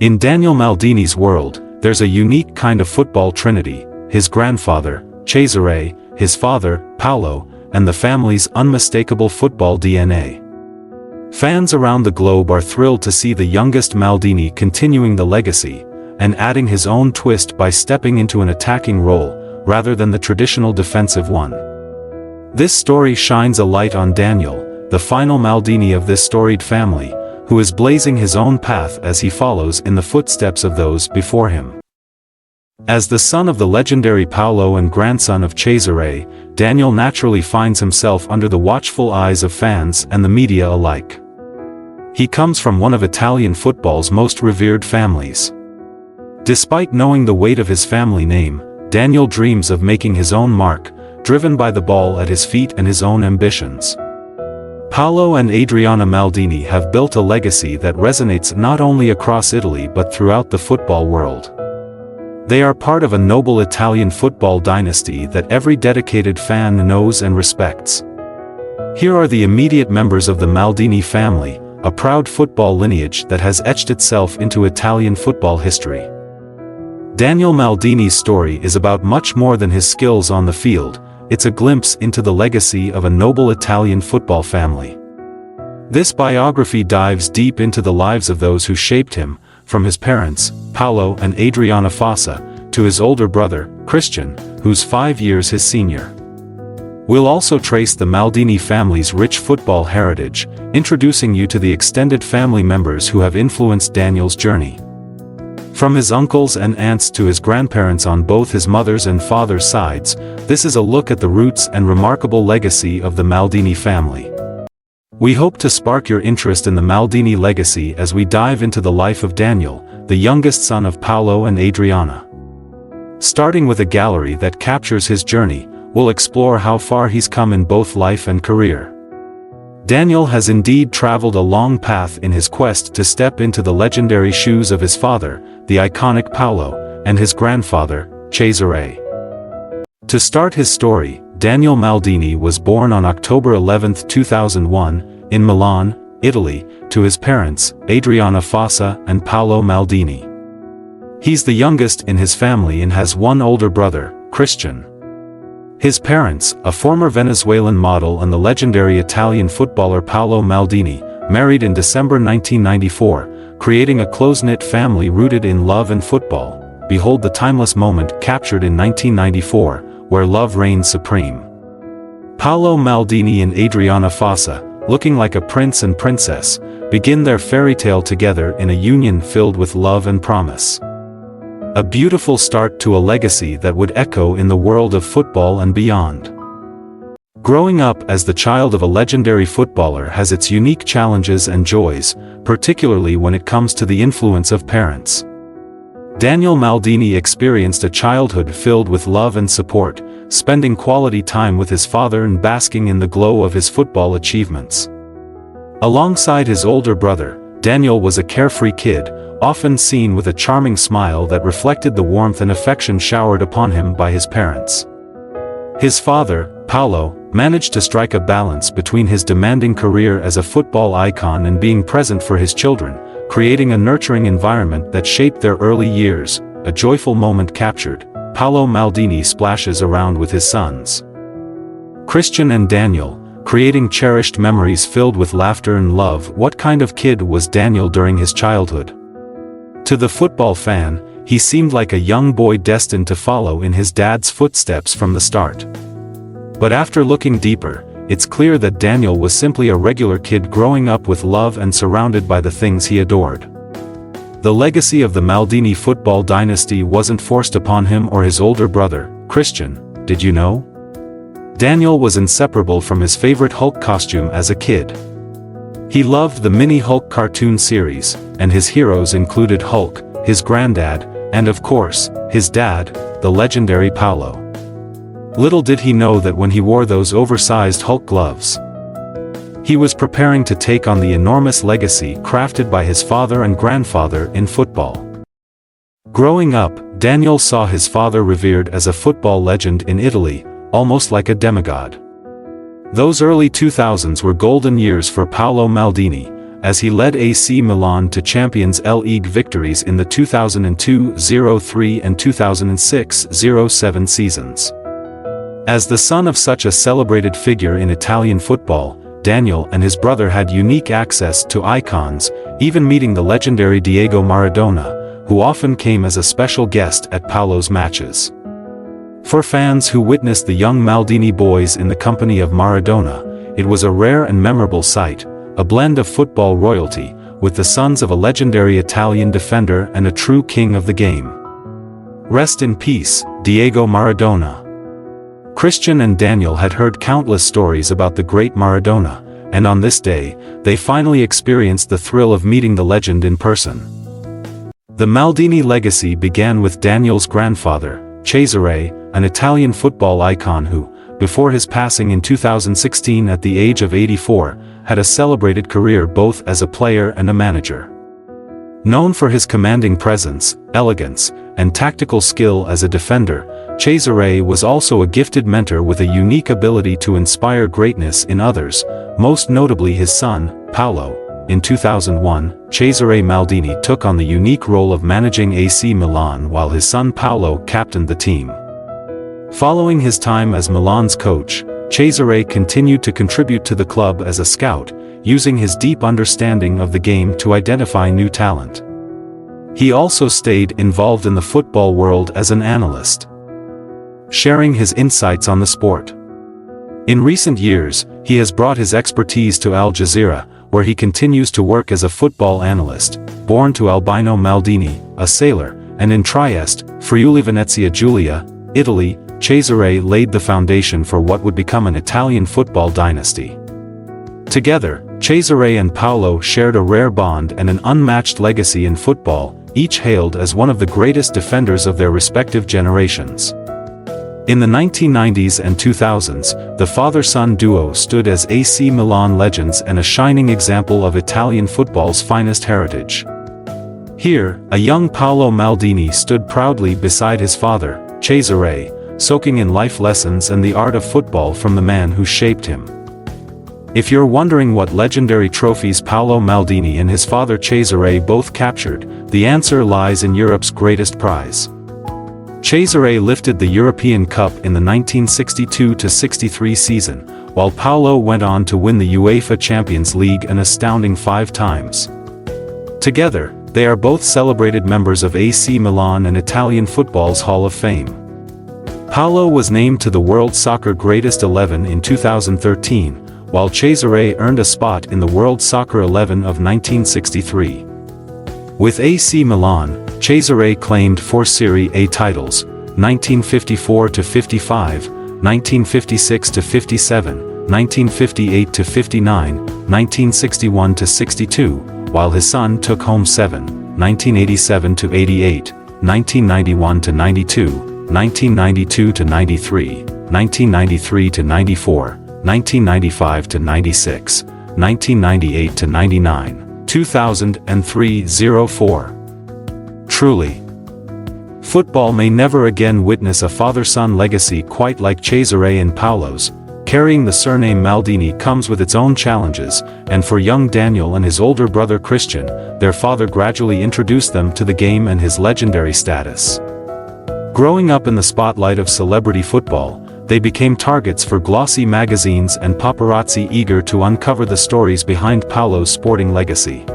In Daniel Maldini's world, there's a unique kind of football trinity: his grandfather, Cesare, his father, Paolo, and the family's unmistakable football DNA. Fans around the globe are thrilled to see the youngest Maldini continuing the legacy, and adding his own twist by stepping into an attacking role, rather than the traditional defensive one. This story shines a light on Daniel, the final Maldini of this storied family, who is blazing his own path as he follows in the footsteps of those before him. As the son of the legendary Paolo and grandson of Cesare, Daniel naturally finds himself under the watchful eyes of fans and the media alike. He comes from one of Italian football's most revered families. Despite knowing the weight of his family name, Daniel dreams of making his own mark, driven by the ball at his feet and his own ambitions. Paolo and Adriana Maldini have built a legacy that resonates not only across Italy but throughout the football world. They are part of a noble Italian football dynasty that every dedicated fan knows and respects. Here are the immediate members of the Maldini family, a proud football lineage that has etched itself into Italian football history. Daniel Maldini's story is about much more than his skills on the field. It's a glimpse into the legacy of a noble Italian football family. This biography dives deep into the lives of those who shaped him, from his parents, Paolo and Adriana Fossa, to his older brother, Christian, who's 5 years his senior. We'll also trace the Maldini family's rich football heritage, introducing you to the extended family members who have influenced Daniel's journey. From his uncles and aunts to his grandparents on both his mother's and father's sides, this is a look at the roots and remarkable legacy of the Maldini family. We hope to spark your interest in the Maldini legacy as we dive into the life of Daniel, the youngest son of Paolo and Adriana. Starting with a gallery that captures his journey, we'll explore how far he's come in both life and career. Daniel has indeed traveled a long path in his quest to step into the legendary shoes of his father, the iconic Paolo, and his grandfather, Cesare. To start his story, Daniel Maldini was born on October 11, 2001, in Milan, Italy, to his parents, Adriana Fossa and Paolo Maldini. He's the youngest in his family and has one older brother, Christian. His parents, a former Venezuelan model and the legendary Italian footballer Paolo Maldini, married in December 1994, creating a close-knit family rooted in love and football. Behold the timeless moment captured in 1994, where love reigns supreme. Paolo Maldini and Adriana Fossa, looking like a prince and princess, begin their fairy tale together in a union filled with love and promise. A beautiful start to a legacy that would echo in the world of football and beyond. Growing up as the child of a legendary footballer has its unique challenges and joys, particularly when it comes to the influence of parents. Daniel Maldini experienced a childhood filled with love and support, spending quality time with his father and basking in the glow of his football achievements. Alongside his older brother, Daniel was a carefree kid, often seen with a charming smile that reflected the warmth and affection showered upon him by his parents. His father, Paolo, managed to strike a balance between his demanding career as a football icon and being present for his children, creating a nurturing environment that shaped their early years. A joyful moment captured, Paolo Maldini splashes around with his sons, Christian and Daniel, creating cherished memories filled with laughter and love. What kind of kid was Daniel during his childhood? To the football fan, he seemed like a young boy destined to follow in his dad's footsteps from the start. But after looking deeper, it's clear that Daniel was simply a regular kid growing up with love and surrounded by the things he adored. The legacy of the Maldini football dynasty wasn't forced upon him or his older brother, Christian, did you know? Daniel was inseparable from his favorite Hulk costume as a kid. He loved the Mini Hulk cartoon series, and his heroes included Hulk, his granddad, and of course, his dad, the legendary Paolo. Little did he know that when he wore those oversized Hulk gloves, he was preparing to take on the enormous legacy crafted by his father and grandfather in football. Growing up, Daniel saw his father revered as a football legend in Italy, almost like a demigod. Those early 2000s were golden years for Paolo Maldini, as he led AC Milan to Champions League victories in the 2002-03 and 2006-07 seasons. As the son of such a celebrated figure in Italian football, Daniel and his brother had unique access to icons, even meeting the legendary Diego Maradona, who often came as a special guest at Paolo's matches. For fans who witnessed the young Maldini boys in the company of Maradona, it was a rare and memorable sight, a blend of football royalty, with the sons of a legendary Italian defender and a true king of the game. Rest in peace, Diego Maradona. Christian and Daniel had heard countless stories about the great Maradona, and on this day, they finally experienced the thrill of meeting the legend in person. The Maldini legacy began with Daniel's grandfather, Cesare, an Italian football icon who, before his passing in 2016 at the age of 84, had a celebrated career both as a player and a manager. Known for his commanding presence, elegance, and tactical skill as a defender, Cesare was also a gifted mentor with a unique ability to inspire greatness in others, most notably his son, Paolo. In 2001, Cesare Maldini took on the unique role of managing AC Milan while his son Paolo captained the team. Following his time as Milan's coach, Cesare continued to contribute to the club as a scout, using his deep understanding of the game to identify new talent. He also stayed involved in the football world as an analyst, sharing his insights on the sport. In recent years, he has brought his expertise to Al Jazeera, where he continues to work as a football analyst. Born to Albino Maldini, a sailor, and in Trieste, Friuli Venezia Giulia, Italy, Cesare laid the foundation for what would become an Italian football dynasty. Together, Cesare and Paolo shared a rare bond and an unmatched legacy in football, each hailed as one of the greatest defenders of their respective generations. In the 1990s and 2000s, the father-son duo stood as AC Milan legends and a shining example of Italian football's finest heritage. Here, a young Paolo Maldini stood proudly beside his father, Cesare, soaking in life lessons and the art of football from the man who shaped him. If you're wondering what legendary trophies Paolo Maldini and his father Cesare both captured, the answer lies in Europe's greatest prize. Cesare lifted the European Cup in the 1962-63 season, while Paolo went on to win the UEFA Champions League an astounding 5 times. Together, they are both celebrated members of AC Milan and Italian football's Hall of Fame. Paolo was named to the World Soccer Greatest 11 in 2013, while Cesare earned a spot in the World Soccer 11 of 1963. With AC Milan, Cesare claimed 4 Serie A titles, 1954-55, 1956-57, 1958-59, 1961-62, while his son took home 7, 1987-88, 1991-92, 1992-93, 1993-94, 1995-96, 1998-99, 2003-04. Truly, football may never again witness a father-son legacy quite like Cesare and Paolo's. Carrying the surname Maldini comes with its own challenges, and for young Daniel and his older brother Christian, their father gradually introduced them to the game and his legendary status. Growing up in the spotlight of celebrity football, they became targets for glossy magazines and paparazzi eager to uncover the stories behind Paolo's sporting legacy.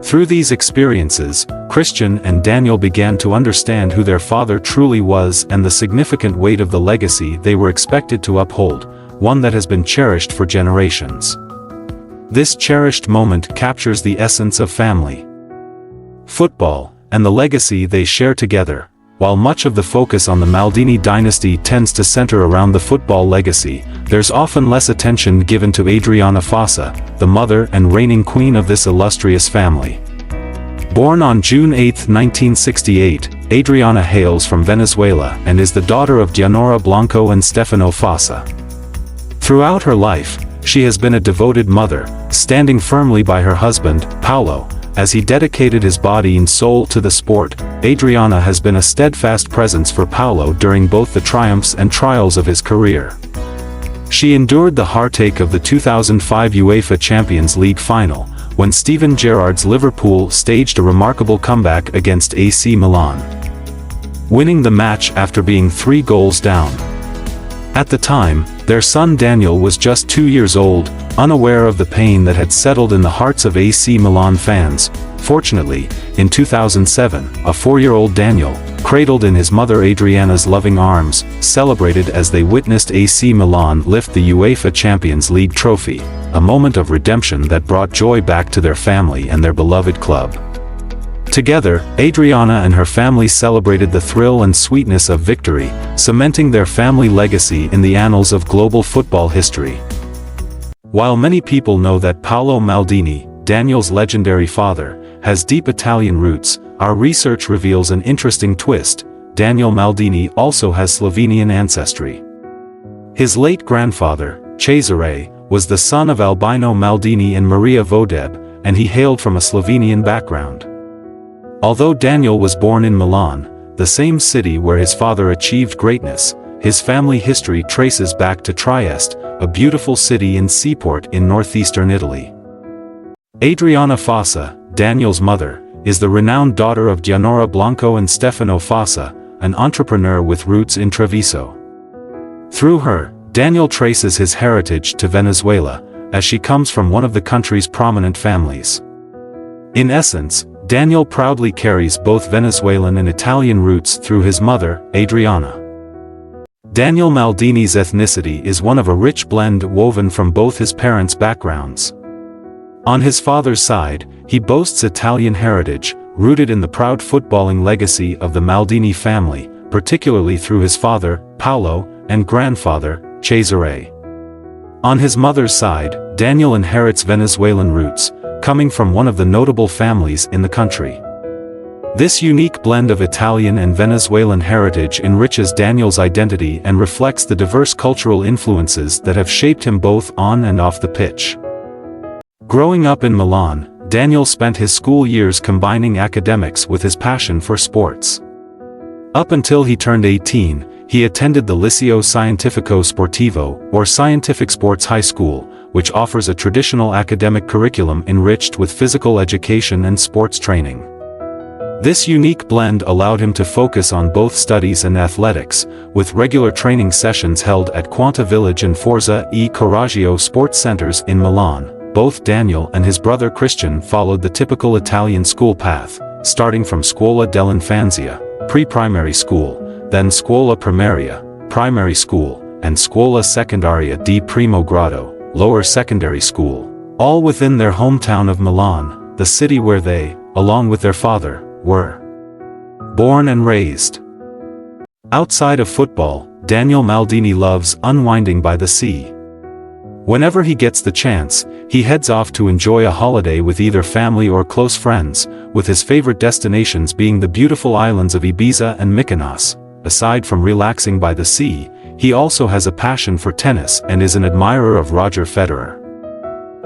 Through these experiences, Christian and Daniel began to understand who their father truly was and the significant weight of the legacy they were expected to uphold, one that has been cherished for generations. This cherished moment captures the essence of family, football, and the legacy they share together. While much of the focus on the Maldini dynasty tends to center around the football legacy, there's often less attention given to Adriana Fossa, the mother and reigning queen of this illustrious family. Born on June 8, 1968, Adriana hails from Venezuela and is the daughter of Dianora Blanco and Stefano Fossa. Throughout her life, she has been a devoted mother, standing firmly by her husband, Paolo. As he dedicated his body and soul to the sport, Adriana has been a steadfast presence for Paolo during both the triumphs and trials of his career. She endured the heartache of the 2005 UEFA Champions League final, when Steven Gerrard's Liverpool staged a remarkable comeback against AC Milan, winning the match after being 3 goals down. At the time, their son Daniel was just 2 years old, unaware of the pain that had settled in the hearts of AC Milan fans. Fortunately, in 2007, a 4-year-old Daniel, cradled in his mother Adriana's loving arms, celebrated as they witnessed AC Milan lift the UEFA Champions League trophy, a moment of redemption that brought joy back to their family and their beloved club. Together, Adriana and her family celebrated the thrill and sweetness of victory, cementing their family legacy in the annals of global football history. While many people know that Paolo Maldini, Daniel's legendary father, has deep Italian roots, our research reveals an interesting twist: Daniel Maldini also has Slovenian ancestry. His late grandfather, Cesare, was the son of Albino Maldini and Maria Vodeb, and he hailed from a Slovenian background. Although Daniel was born in Milan, the same city where his father achieved greatness, his family history traces back to Trieste, a beautiful city and seaport in northeastern Italy. Adriana Fossa, Daniel's mother, is the renowned daughter of Gianora Blanco and Stefano Fossa, an entrepreneur with roots in Treviso. Through her, Daniel traces his heritage to Venezuela, as she comes from one of the country's prominent families. In essence, Daniel proudly carries both Venezuelan and Italian roots through his mother, Adriana. Daniel Maldini's ethnicity is one of a rich blend woven from both his parents' backgrounds. On his father's side, he boasts Italian heritage, rooted in the proud footballing legacy of the Maldini family, particularly through his father, Paolo, and grandfather, Cesare. On his mother's side, Daniel inherits Venezuelan roots, coming from one of the notable families in the country. This unique blend of Italian and Venezuelan heritage enriches Daniel's identity and reflects the diverse cultural influences that have shaped him both on and off the pitch. Growing up in Milan, Daniel spent his school years combining academics with his passion for sports. Up until he turned 18, he attended the Liceo Scientifico Sportivo, or Scientific Sports High School, which offers a traditional academic curriculum enriched with physical education and sports training. This unique blend allowed him to focus on both studies and athletics, with regular training sessions held at Quanta Village and Forza e Coraggio sports centers in Milan. Both Daniel and his brother Christian followed the typical Italian school path, starting from Scuola dell'Infanzia, pre-primary school, then Scuola Primaria, primary school, and Scuola Secondaria di Primo Grado, lower secondary school, all within their hometown of Milan, the city where they, along with their father, were born and raised. Outside of football, Daniel Maldini loves unwinding by the sea. Whenever he gets the chance, he heads off to enjoy a holiday with either family or close friends, with his favorite destinations being the beautiful islands of Ibiza and Mykonos. Aside from relaxing by the sea, he also has a passion for tennis and is an admirer of Roger Federer.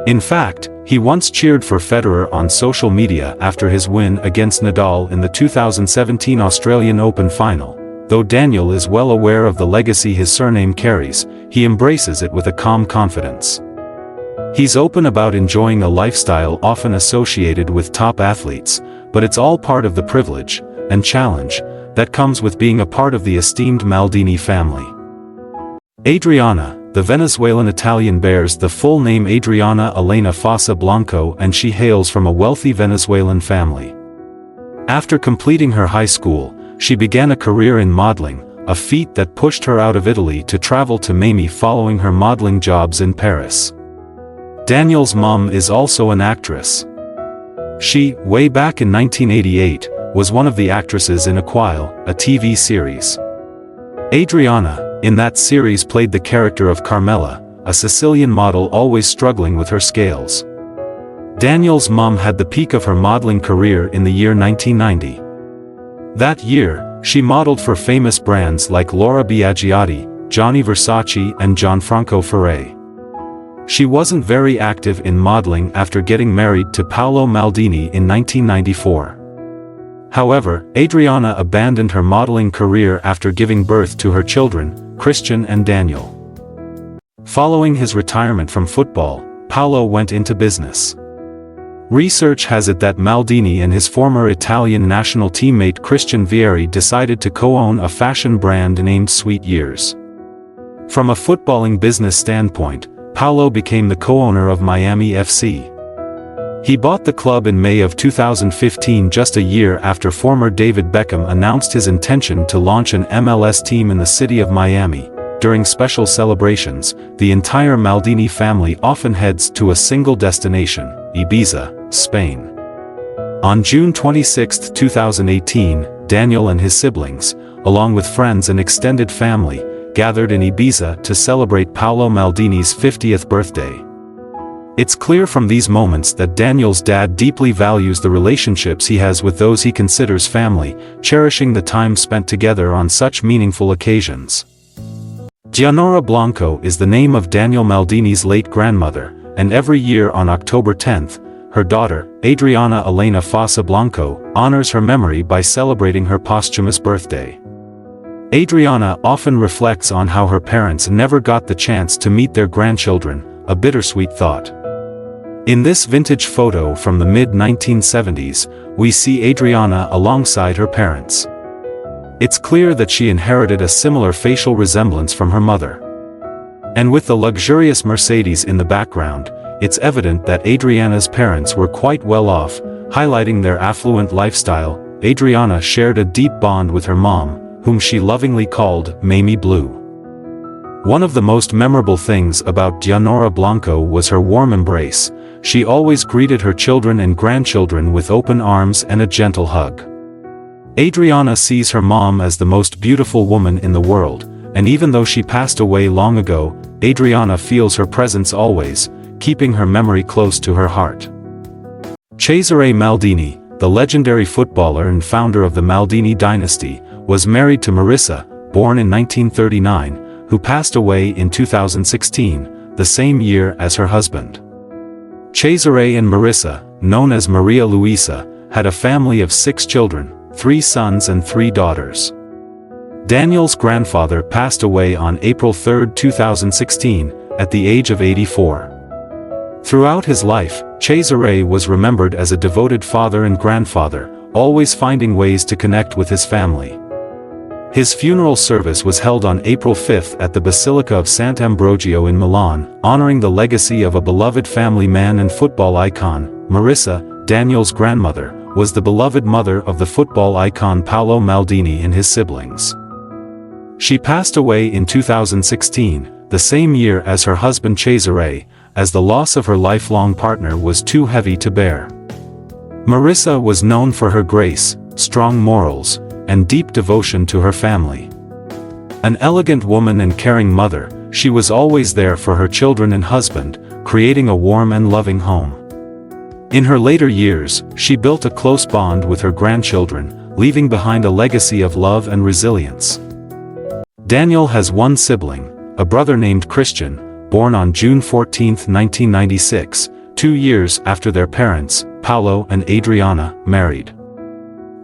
In fact, he once cheered for Federer on social media after his win against Nadal in the 2017 Australian Open final. Though Daniel is well aware of the legacy his surname carries, he embraces it with a calm confidence. He's open about enjoying a lifestyle often associated with top athletes, but it's all part of the privilege and challenge that comes with being a part of the esteemed Maldini family. Adriana, the Venezuelan Italian, bears the full name Adriana Elena Fossa Blanco, and she hails from a wealthy Venezuelan family. After completing her high school, she began a career in modeling, a feat that pushed her out of Italy to travel to Miami following her modeling jobs in Paris. Daniel's mom is also an actress. She, way back in 1988, was one of the actresses in Aquile, a TV series. Adriana, in that series, played the character of Carmela, a Sicilian model always struggling with her scales. Daniel's mom had the peak of her modeling career in the year 1990. That year, she modeled for famous brands like Laura Biagiotti, Gianni Versace, and Gianfranco Ferré. She wasn't very active in modeling after getting married to Paolo Maldini in 1994. However, Adriana abandoned her modeling career after giving birth to her children, Christian and Daniel. Following his retirement from football, Paolo went into business. Research has it that Maldini and his former Italian national teammate Christian Vieri decided to co-own a fashion brand named Sweet Years. From a footballing business standpoint, Paolo became the co-owner of Miami FC. He bought the club in May of 2015, just a year after former David Beckham announced his intention to launch an MLS team in the city of Miami. During special celebrations, the entire Maldini family often heads to a single destination, Ibiza, Spain. On June 26, 2018, Daniel and his siblings, along with friends and extended family, gathered in Ibiza to celebrate Paolo Maldini's 50th birthday. It's clear from these moments that Daniel's dad deeply values the relationships he has with those he considers family, cherishing the time spent together on such meaningful occasions. Giannora Blanco is the name of Daniel Maldini's late grandmother, and every year on October 10th, her daughter, Adriana Elena Fossa Blanco, honors her memory by celebrating her posthumous birthday. Adriana often reflects on how her parents never got the chance to meet their grandchildren, a bittersweet thought. In this vintage photo from the mid-1970s, we see Adriana alongside her parents. It's clear that she inherited a similar facial resemblance from her mother. And with the luxurious Mercedes in the background, it's evident that Adriana's parents were quite well off, highlighting their affluent lifestyle. Adriana shared a deep bond with her mom, whom she lovingly called Mamie Blue. One of the most memorable things about Giannora Blanco was her warm embrace. She always greeted her children and grandchildren with open arms and a gentle hug. Adriana sees her mom as the most beautiful woman in the world, and even though she passed away long ago, Adriana feels her presence always, keeping her memory close to her heart. Cesare Maldini, the legendary footballer and founder of the Maldini dynasty, was married to Marissa, born in 1939, who passed away in 2016, the same year as her husband. Cesare and Marissa, known as Maria Luisa, had a family of 6 children, 3 sons and 3 daughters. Daniel's grandfather passed away on April 3, 2016, at the age of 84. Throughout his life, Cesare was remembered as a devoted father and grandfather, always finding ways to connect with his family. His funeral service was held on April 5 at the Basilica of Sant'Ambrogio in Milan, honoring the legacy of a beloved family man and football icon. Marissa, Daniel's grandmother, was the beloved mother of the football icon Paolo Maldini and his siblings. She passed away in 2016, the same year as her husband Cesare, as the loss of her lifelong partner was too heavy to bear. Marissa was known for her grace, strong morals, and deep devotion to her family. An elegant woman and caring mother, she was always there for her children and husband, creating a warm and loving home. In her later years, she built a close bond with her grandchildren, leaving behind a legacy of love and resilience. Daniel has one sibling, a brother named Christian, born on June 14, 1996, 2 years after their parents, Paolo and Adriana, married.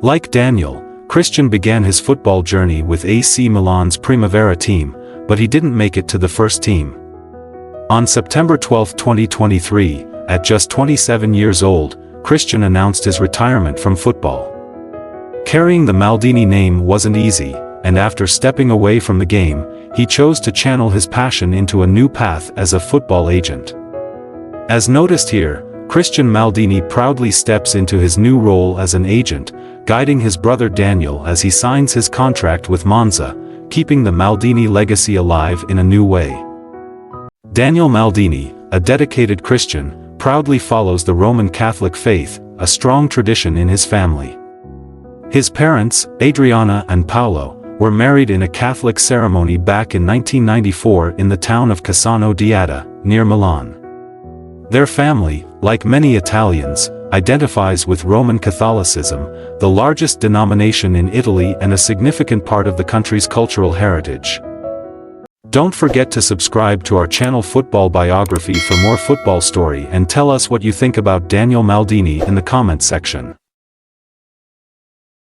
Like Daniel, Christian began his football journey with AC Milan's Primavera team, but he didn't make it to the first team. On September 12, 2023, at just 27 years old, Christian announced his retirement from football. Carrying the Maldini name wasn't easy, and after stepping away from the game, he chose to channel his passion into a new path as a football agent. As noticed here, Christian Maldini proudly steps into his new role as an agent, guiding his brother Daniel as he signs his contract with Monza, keeping the Maldini legacy alive in a new way. Daniel Maldini, a dedicated Christian, proudly follows the Roman Catholic faith, a strong tradition in his family. His parents, Adriana and Paolo, were married in a Catholic ceremony back in 1994 in the town of Cassano d'Adda, near Milan. Their family, like many Italians, identifies with Roman Catholicism, the largest denomination in Italy and a significant part of the country's cultural heritage. Don't forget to subscribe to our channel Football Biography for more football story, and tell us what you think about Daniel Maldini in the comments section.